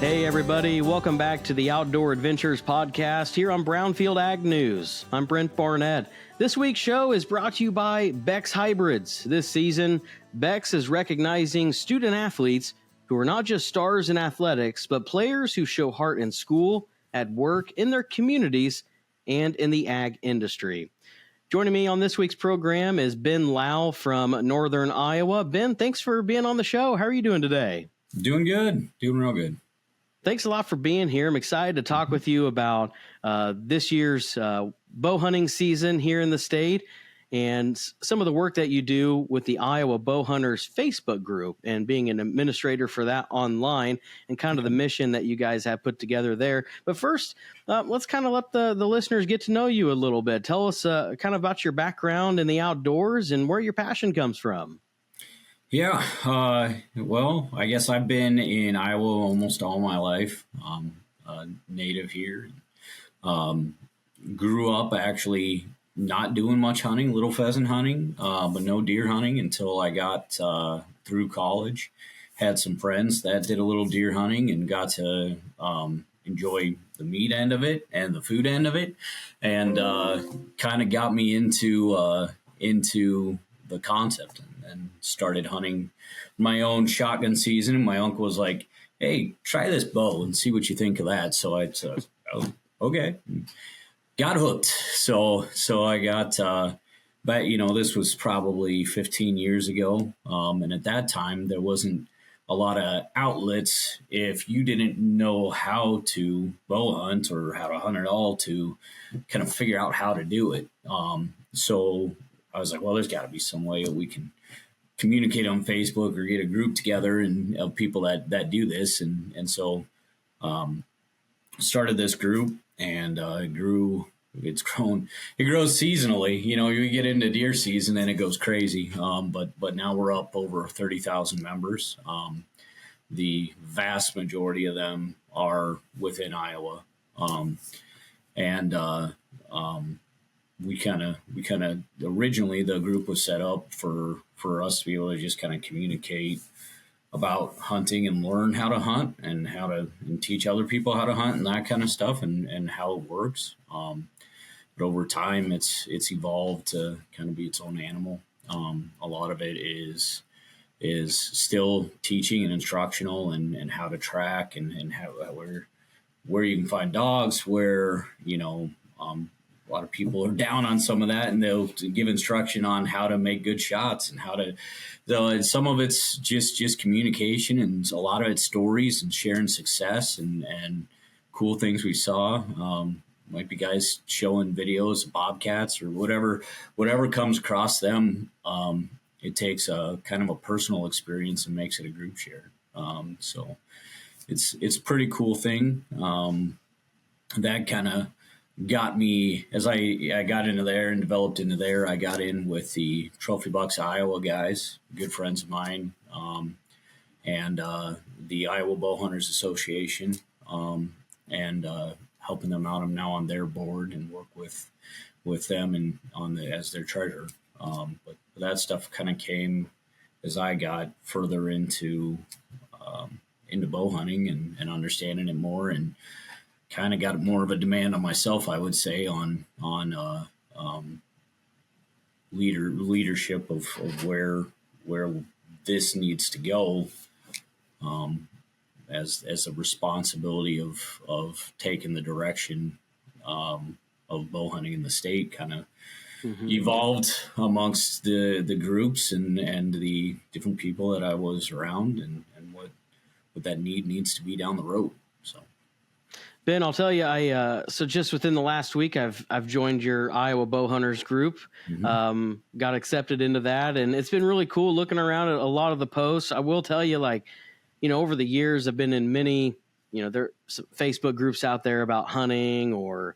Hey, everybody. Welcome back to the Outdoor Adventures podcast here on Brownfield Ag News. I'm Brent Barnett. This week's show is brought to you by Beck's Hybrids. This season, Beck's is recognizing student athletes who are not just stars in athletics, but players who show heart in school, at work, in their communities, and in the ag industry. Joining me on this week's program is Ben Lau from Northern Iowa. Ben, thanks for being on the show. How are you doing today? Doing good. Doing real good. Thanks a lot for being here. I'm excited to talk with you about this year's bow hunting season here in the state and some of the work that you do with the Iowa Bowhunters Facebook group and being an administrator for that online and kind of the mission that you guys have put together there. But first, let's kind of let the listeners get to know you a little bit. Tell us kind of about your background in the outdoors and where your passion comes from. Yeah, well, I guess I've been in Iowa almost all my life. Native here. Grew up actually not doing much hunting, little pheasant hunting, but no deer hunting until I got through college. Had some friends that did a little deer hunting and got to enjoy the meat end of it and the food end of it, and kind of got me into the concept. And started hunting my own shotgun season. And my uncle was like, "Hey, try this bow and see what you think of that." So I said, "Oh, okay." Got hooked. So I got, but this was probably 15 years ago. And at that time, there wasn't a lot of outlets if you didn't know how to bow hunt or how to hunt at all to kind of figure out how to do it. So I was like, well, there's got to be some way that we can communicate on Facebook or get a group together and of people that do this. And so started this group and it grows seasonally. You get into deer season and it goes crazy. But now we're up over 30,000 members. The vast majority of them are within Iowa. We kind of originally the group was set up for us to be able to just kind of communicate about hunting and learn how to hunt and and teach other people how to hunt and that kind of stuff and how it works. But over time, it's evolved to kind of be its own animal. A lot of it is still teaching and instructional and how to track and how where you can find dogs, where a lot of people are down on some of that, and they'll give instruction on how to make good shots and how to. Though some of it's just communication, and a lot of it's stories and sharing success and cool things we saw. Might be guys showing videos of bobcats or whatever comes across them. It takes a kind of a personal experience and makes it a group share. So it's a pretty cool thing. That kind of got me as I got into there and developed into there. I got in with the Trophy Bucks Iowa guys, good friends of mine, and the Iowa Bowhunters Association, and helping them out. I'm now on their board and work with them and as their treasurer. But that stuff kind of came as I got further into bow hunting and understanding it more, and kind of got more of a demand on myself, I would say, on leadership of where this needs to go, as a responsibility of taking the direction of bow hunting in the state. Kind of evolved amongst the groups and the different people that I was around, and what that needs to be down the road. So. Ben, I'll tell you, so just within the last week, I've joined your Iowa Bowhunters group, got accepted into that, and it's been really cool looking around at a lot of the posts. I will tell you, over the years, I've been in many, there's Facebook groups out there about hunting or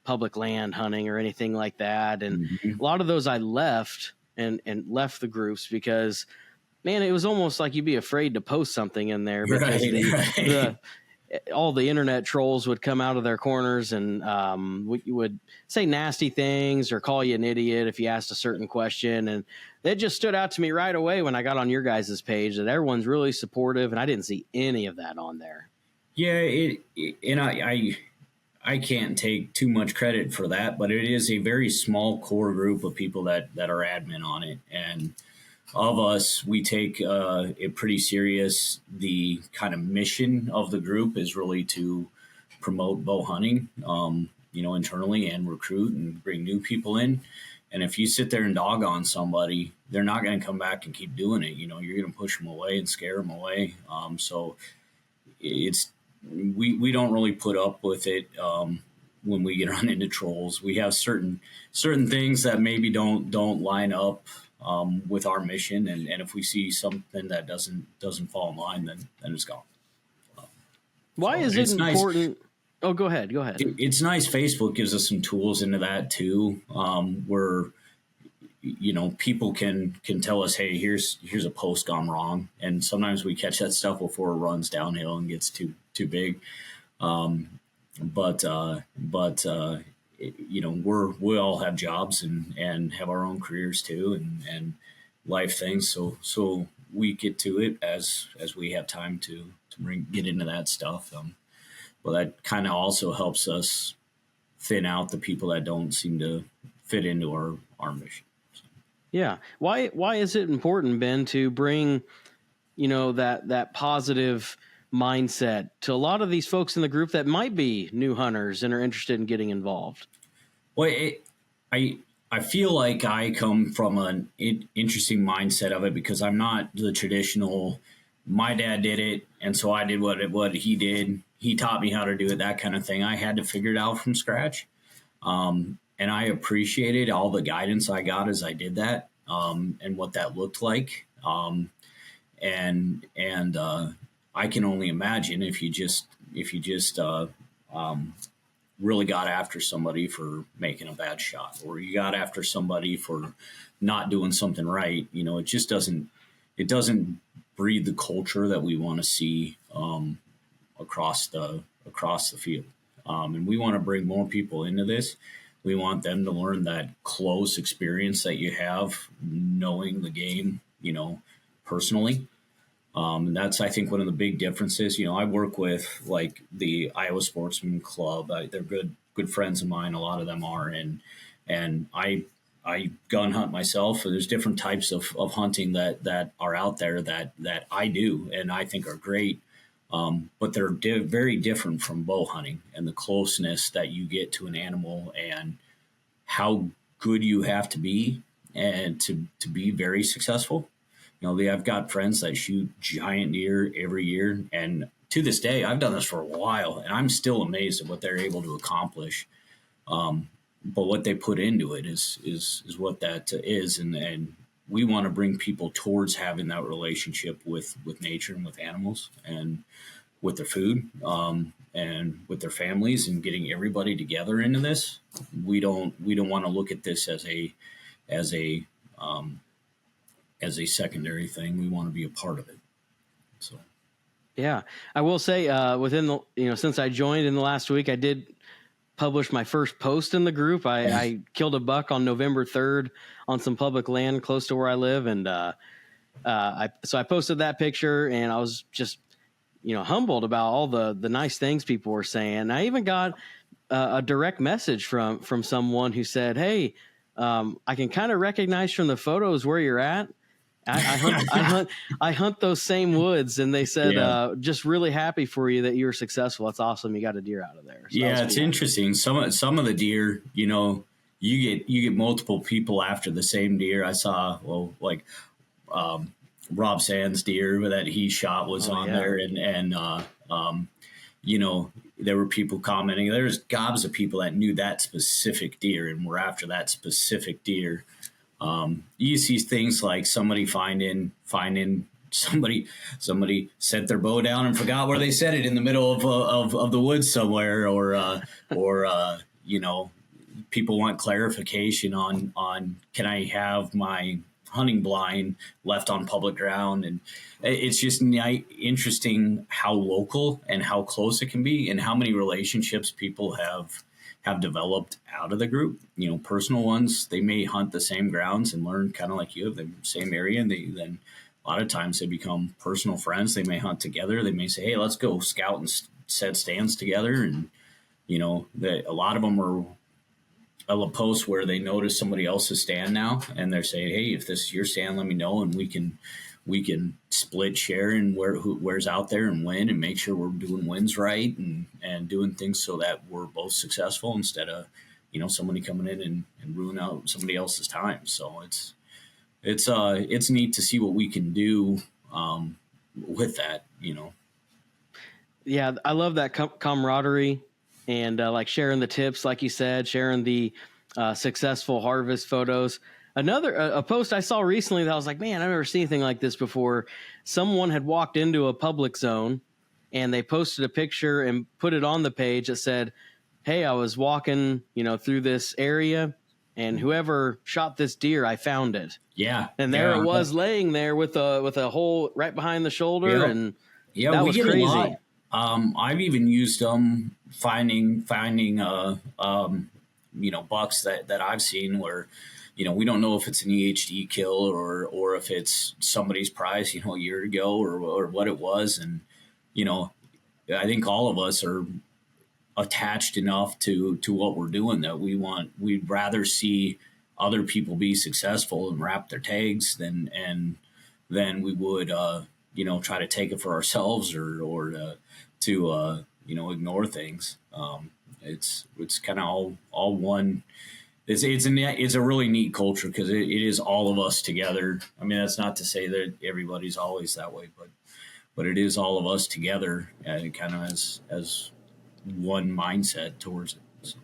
public land hunting or anything like that, and a lot of those I left and left the groups because, man, it was almost like you'd be afraid to post something in there because all the internet trolls would come out of their corners and would say nasty things or call you an idiot if you asked a certain question. And it just stood out to me right away when I got on your guys' page that everyone's really supportive, and I didn't see any of that on there. Yeah, and I can't take too much credit for that, but it is a very small core group of people that are admin on it. And of us, we take it pretty serious. The kind of mission of the group is really to promote bow hunting, internally, and recruit and bring new people in. And if you sit there and dog on somebody, they're not going to come back and keep doing it. You're going to push them away and scare them away. So we don't really put up with it when we get run into trolls. We have certain things that maybe don't line up with our mission, and if we see something that doesn't fall in line, then it's gone. Why is it important? Nice. Oh, go ahead. It's nice. Facebook gives us some tools into that too, where people can tell us, hey, here's a post gone wrong, and sometimes we catch that stuff before it runs downhill and gets too big. We all have jobs and have our own careers too, and life things. So we get to it as we have time to get into that stuff. But that kind of also helps us thin out the people that don't seem to fit into our mission. So. Yeah. Why is it important, Ben, to bring, that positive mindset to a lot of these folks in the group that might be new hunters and are interested in getting involved? Well, I feel like I come from an interesting mindset of it because I'm not the traditional, my dad did it, and so I did what he did. He taught me how to do it, that kind of thing. I had to figure it out from scratch. And I appreciated all the guidance I got as I did that, and what that looked like. And I can only imagine if you just really got after somebody for making a bad shot, or you got after somebody for not doing something right. It just doesn't breed the culture that we want to see across the field. And we want to bring more people into this. We want them to learn that close experience that you have knowing the game, personally. And that's, I think, one of the big differences. I work with like the Iowa Sportsman Club. They're good friends of mine. A lot of them are, and I gun hunt myself. There's different types of hunting that are out there that I do and I think are great. But they're very different from bow hunting and the closeness that you get to an animal and how good you have to be and to be very successful. I've got friends that shoot giant deer every year, and to this day, I've done this for a while, and I'm still amazed at what they're able to accomplish. But what they put into it is what that is, and we want to bring people towards having that relationship with nature and with animals and with their food, and with their families, and getting everybody together into this. We don't want to look at this as a secondary thing. We want to be a part of it. So, yeah, I will say within the, since I joined in the last week, I did publish my first post in the group. I killed a buck on November 3rd on some public land close to where I live. And I posted that picture, and I was just, humbled about all the nice things people were saying. I even got a direct message from someone who said, hey, I can kind of recognize from the photos where you're at. I hunt those same woods, and they said, just really happy for you that you were successful. That's awesome. You got a deer out of there. So yeah, it's interesting. Some of the deer, you get multiple people after the same deer. I saw, Rob Sands' deer that he shot was on there, and there were people commenting. There's gobs of people that knew that specific deer and were after that specific deer. You see things like somebody finding somebody set their bow down and forgot where they set it in the middle of the woods somewhere, or people want clarification on can I have my hunting blind left on public ground. And it's just interesting how local and how close it can be, and how many relationships people have developed out of the group. Personal ones. They may hunt the same grounds and learn, kind of like you, the same area, and then a lot of times they become personal friends. They may hunt together. They may say, hey, let's go scout and set stands together. And a lot of them are a post where they notice somebody else's stand now, and they're saying, hey, if this is your stand, let me know, and we can split share and where's out there and win, and make sure we're doing wins right, and doing things so that we're both successful, instead of somebody coming in and ruin out somebody else's time. So it's neat to see what we can do with that. Yeah, I love that camaraderie, and like sharing the tips, like you said, sharing the successful harvest photos. A post I saw recently that I was like, man, I've never seen anything like this before. Someone had walked into a public zone, and they posted a picture and put it on the page that said, hey, I was walking, through this area, and whoever shot this deer, I found it. Yeah. And there it was, laying there with a hole right behind the shoulder. Yep. And that was crazy. A lot. I've even used them finding bucks that I've seen where, we don't know if it's an EHD kill or if it's somebody's prize, a year ago or what it was. And, I think all of us are attached enough to what we're doing that we'd rather see other people be successful and wrap their tags than we would, try to take it for ourselves or to ignore things. It's kind of all one. It's a really neat culture, because it is all of us together. I mean, that's not to say that everybody's always that way, but it is all of us together, and kind of as one mindset towards it. So.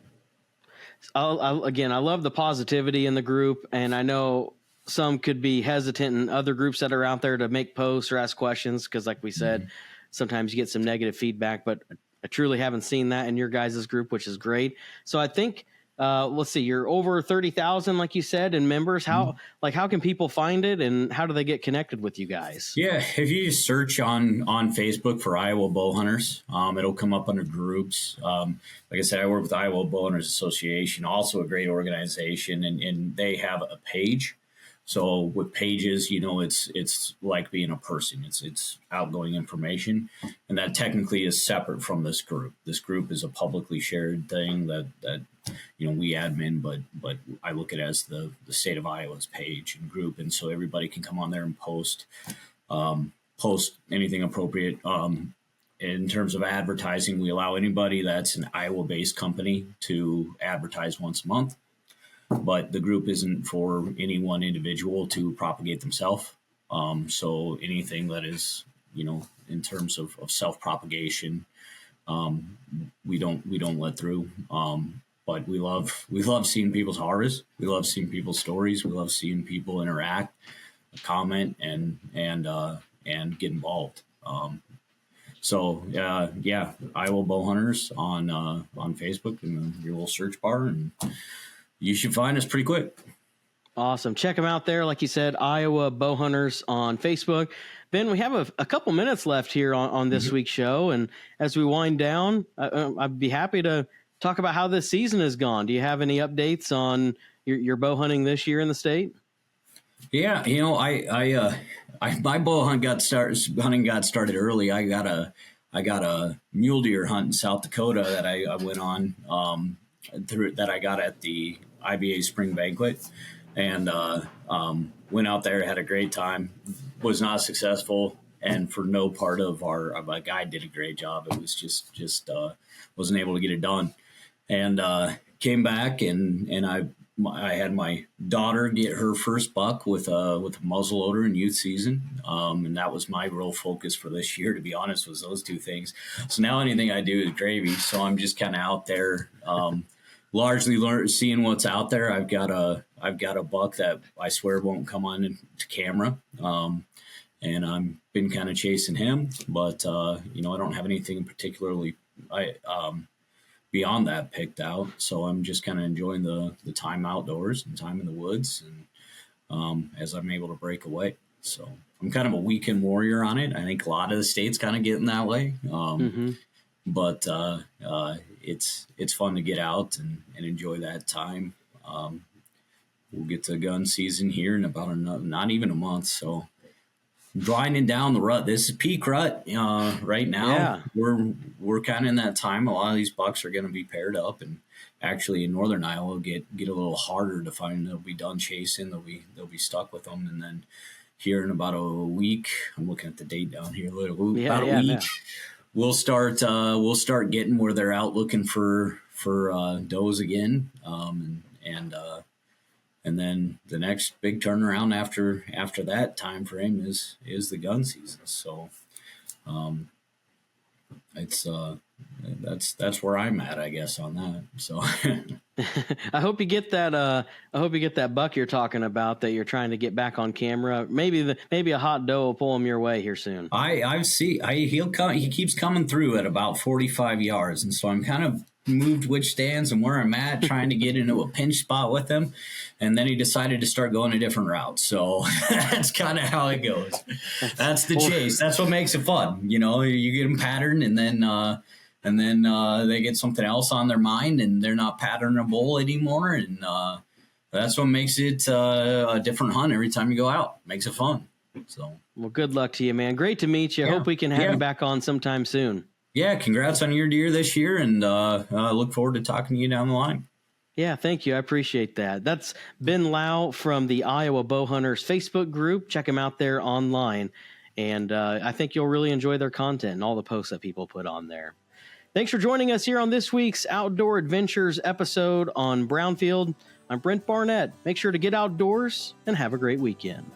I love the positivity in the group, and I know some could be hesitant in other groups that are out there to make posts or ask questions, because like we said, sometimes you get some negative feedback, but I truly haven't seen that in your guys' group, which is great. So I think, let's see, you're over 30,000, like you said, in members. How can people find it, and how do they get connected with you guys? Yeah, if you just search on Facebook for Iowa Bowhunters, it'll come up under groups. Like I said, I work with Iowa Bowhunters Association, also a great organization, and they have a page. So with pages, it's like being a person. It's outgoing information, and that technically is separate from this group. This group is a publicly shared thing that we admin, but I look at it as the state of Iowa's page and group, and so everybody can come on there and post anything appropriate. In terms of advertising, we allow anybody that's an Iowa-based company to advertise once a month. But the group isn't for any one individual to propagate themselves. So anything that is, in terms of self-propagation, we don't let through. But we love seeing people's harvest. We love seeing people's stories. We love seeing people interact, comment, and get involved. So Iowa Bowhunters on Facebook in your little search bar, and you should find us pretty quick. Awesome. Check them out there. Like you said, Iowa Bowhunters on Facebook. Ben, we have a couple minutes left here on this week's show. And as we wind down, I'd be happy to talk about how this season has gone. Do you have any updates on your bow hunting this year in the state? Yeah. My bow hunting got started early. I got a mule deer hunt in South Dakota that I went on, that I got at the IBA spring banquet, and went out there, had a great time, was not successful, and for no part of my guide did a great job. It was just wasn't able to get it done, and came back and I had my daughter get her first buck with a muzzleloader in youth season, and that was my real focus for this year, to be honest, was those two things. So now anything I do is gravy. So I'm just kind of out there, largely seeing what's out there. I've got a buck that I swear won't come on to camera, and I've been kind of chasing him, but I don't have anything particularly beyond that picked out. So I'm just kind of enjoying the time outdoors and time in the woods, as I'm able to break away. So I'm kind of a weekend warrior on it. I think a lot of the states kind of getting that way. But it's fun to get out and enjoy that time. We'll get to gun season here in about not even a month. So grinding down the rut. This is peak rut right now. Yeah. We're kind of in that time. A lot of these bucks are going to be paired up, and actually in northern Iowa get a little harder to find. They'll be done chasing. They'll be stuck with them, and then here in about a week, I'm looking at the date down here. About a week, we'll start getting where they're out looking for does again, and then the next big turnaround after that time frame is the gun season. So it's that's where I'm at, I guess, on that. So I hope you get that. I hope you get that buck you're talking about that you're trying to get back on camera. Maybe a hot doe will pull him your way here soon. He'll come. He keeps coming through at about 45 yards, and so I'm kind of moved which stands and where I'm at, trying to get into a pinch spot with him. And then he decided to start going a different route. So that's kind of how it goes. That's the chase. That's what makes it fun. You know, you get them patterned, and then they get something else on their mind, and they're not patternable anymore. And that's what makes it a different hunt every time you go out. Makes it fun. So, well, good luck to you, man. Great to meet you. Yeah. Hope we can have you back on sometime soon. Yeah, congrats on your deer this year, and I look forward to talking to you down the line. Yeah, thank you. I appreciate that. That's Ben Lau from the Iowa Bowhunters Facebook group. Check him out there online, and I think you'll really enjoy their content and all the posts that people put on there. Thanks for joining us here on this week's Outdoor Adventures episode on Brownfield. I'm Brent Barnett. Make sure to get outdoors and have a great weekend.